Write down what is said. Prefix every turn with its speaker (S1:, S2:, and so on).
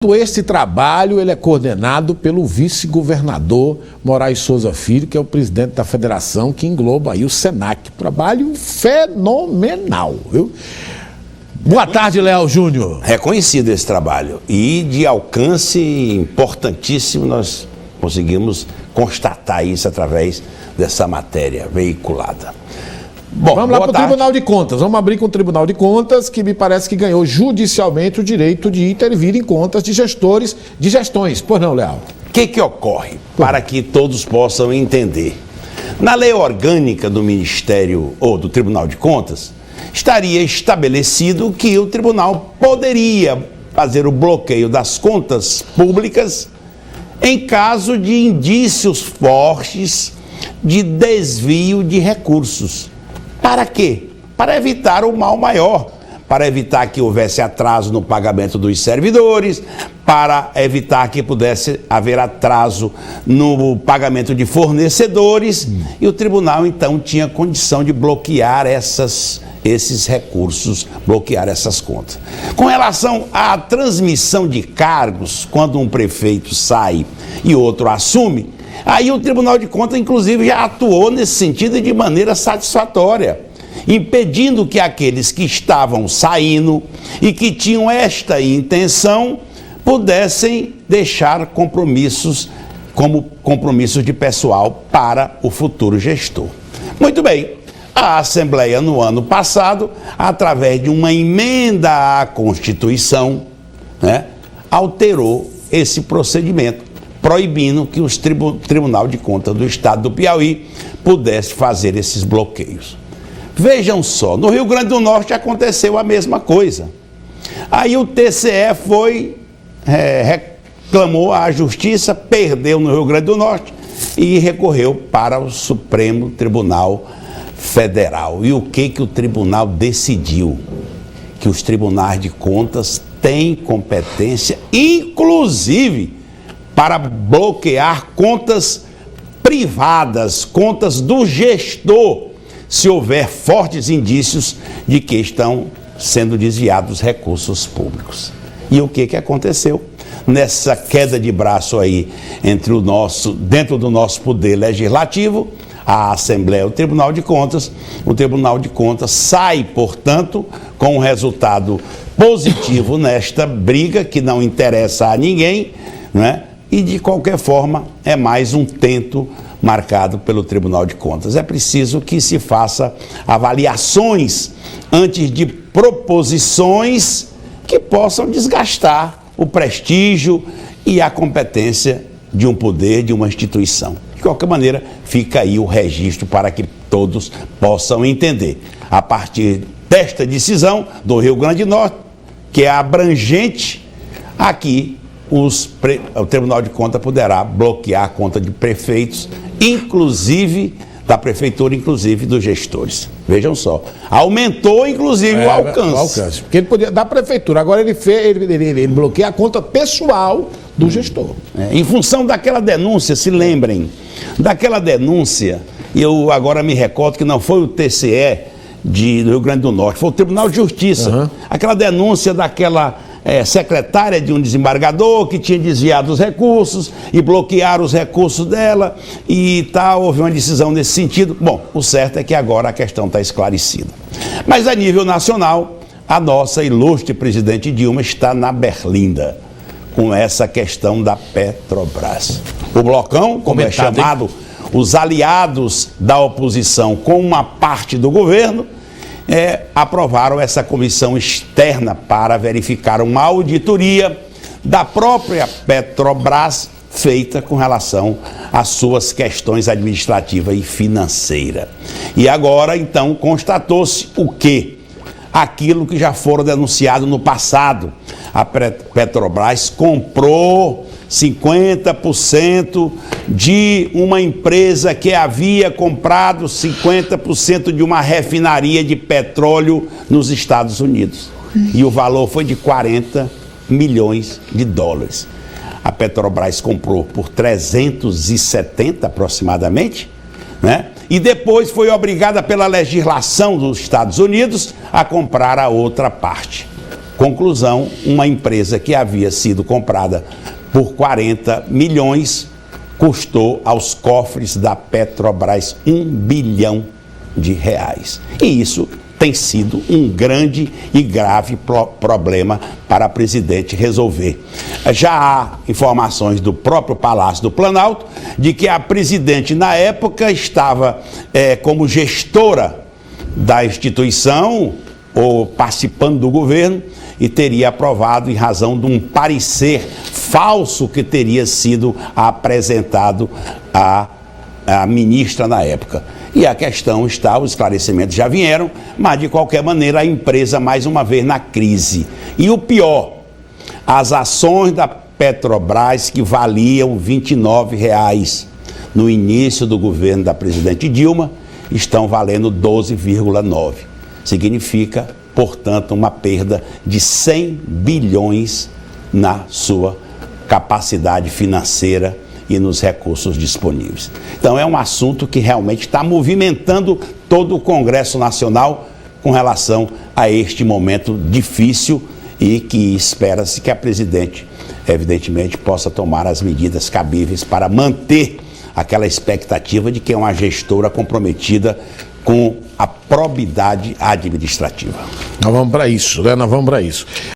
S1: Esse trabalho ele é coordenado pelo vice-governador Moraes Souza Filho, que é o presidente da federação, que engloba aí o SENAC. Trabalho fenomenal, viu? Boa tarde, Léo Júnior.
S2: Reconhecido esse trabalho e de alcance importantíssimo, nós conseguimos constatar isso através dessa matéria veiculada. Bom,
S1: vamos lá para o Tribunal de Contas. Vamos abrir com o Tribunal de Contas, que me parece que ganhou judicialmente o direito de intervir em contas de gestores, de gestões. Pois não, Léo?
S2: O que ocorre? Para que todos possam entender. Na lei orgânica do Ministério ou do Tribunal de Contas, estaria estabelecido que o tribunal poderia fazer o bloqueio das contas públicas em caso de indícios fortes de desvio de recursos. Para quê? Para evitar o mal maior, para evitar que houvesse atraso no pagamento dos servidores, para evitar que pudesse haver atraso no pagamento de fornecedores, e o tribunal então tinha condição de bloquear esses recursos, bloquear essas contas. Com relação à transmissão de cargos, quando um prefeito sai e outro assume, aí o Tribunal de Contas, inclusive, já atuou nesse sentido e de maneira satisfatória, impedindo que aqueles que estavam saindo e que tinham esta intenção pudessem deixar compromissos como compromissos de pessoal para o futuro gestor. Muito bem, a Assembleia no ano passado, através de uma emenda à Constituição, alterou esse procedimento, proibindo que o Tribunal de Contas do Estado do Piauí pudesse fazer esses bloqueios. Vejam só, no Rio Grande do Norte aconteceu a mesma coisa. Aí o TCE reclamou à Justiça, perdeu no Rio Grande do Norte e recorreu para o Supremo Tribunal Federal. E o que o tribunal decidiu? Que os tribunais de contas têm competência, inclusive, para bloquear contas privadas, contas do gestor, se houver fortes indícios de que estão sendo desviados recursos públicos. E o que aconteceu? Nessa queda de braço aí dentro do nosso poder legislativo, a Assembleia, o Tribunal de Contas sai, portanto, com um resultado positivo nesta briga que não interessa a ninguém, E, de qualquer forma, é mais um tento marcado pelo Tribunal de Contas. É preciso que se faça avaliações antes de proposições que possam desgastar o prestígio e a competência de um poder, de uma instituição. De qualquer maneira, fica aí o registro para que todos possam entender. A partir desta decisão do Rio Grande do Norte, que é abrangente, aqui o Tribunal de Contas poderá bloquear a conta de prefeitos, inclusive da prefeitura, inclusive dos gestores. Vejam só, aumentou inclusive o alcance.
S1: Porque ele podia da prefeitura, agora ele bloqueia a conta pessoal do gestor.
S2: Em função daquela denúncia, se lembrem, daquela denúncia, eu agora me recordo que não foi o TCE do Rio Grande do Norte, foi o Tribunal de Justiça. Aquela denúncia daquela secretária de um desembargador que tinha desviado os recursos e bloquearam os recursos dela e tal, houve uma decisão nesse sentido. Bom, o certo é que agora a questão está esclarecida. Mas a nível nacional, a nossa ilustre presidente Dilma está na berlinda com essa questão da Petrobras. O blocão, como é chamado, os aliados da oposição com uma parte do governo, aprovaram essa comissão externa para verificar uma auditoria da própria Petrobras feita com relação às suas questões administrativas e financeiras. E agora, então, constatou-se o quê? Aquilo que já foram denunciado no passado. A Petrobras comprou 50% de uma empresa que havia comprado 50% de uma refinaria de petróleo nos Estados Unidos. E o valor foi de 40 milhões de dólares. A Petrobras comprou por 370 aproximadamente, E depois foi obrigada pela legislação dos Estados Unidos a comprar a outra parte. Conclusão, uma empresa que havia sido comprada por 40 milhões custou aos cofres da Petrobras R$ 1 bilhão. E isso tem sido um grande e grave problema para a presidente resolver. Já há informações do próprio Palácio do Planalto de que a presidente, na época, estava como gestora da instituição ou participando do governo e teria aprovado em razão de um parecer falso que teria sido apresentado à ministra na época. E a questão está, os esclarecimentos já vieram, mas de qualquer maneira a empresa mais uma vez na crise. E o pior, as ações da Petrobras que valiam R$ 29,00 no início do governo da presidente Dilma, estão valendo 12,9. Significa, portanto, uma perda de 100 bilhões na sua capacidade financeira e nos recursos disponíveis. Então é um assunto que realmente está movimentando todo o Congresso Nacional com relação a este momento difícil e que espera-se que a presidente, evidentemente, possa tomar as medidas cabíveis para manter aquela expectativa de que é uma gestora comprometida com a probidade administrativa.
S1: Nós vamos para isso, né? Nós vamos para isso.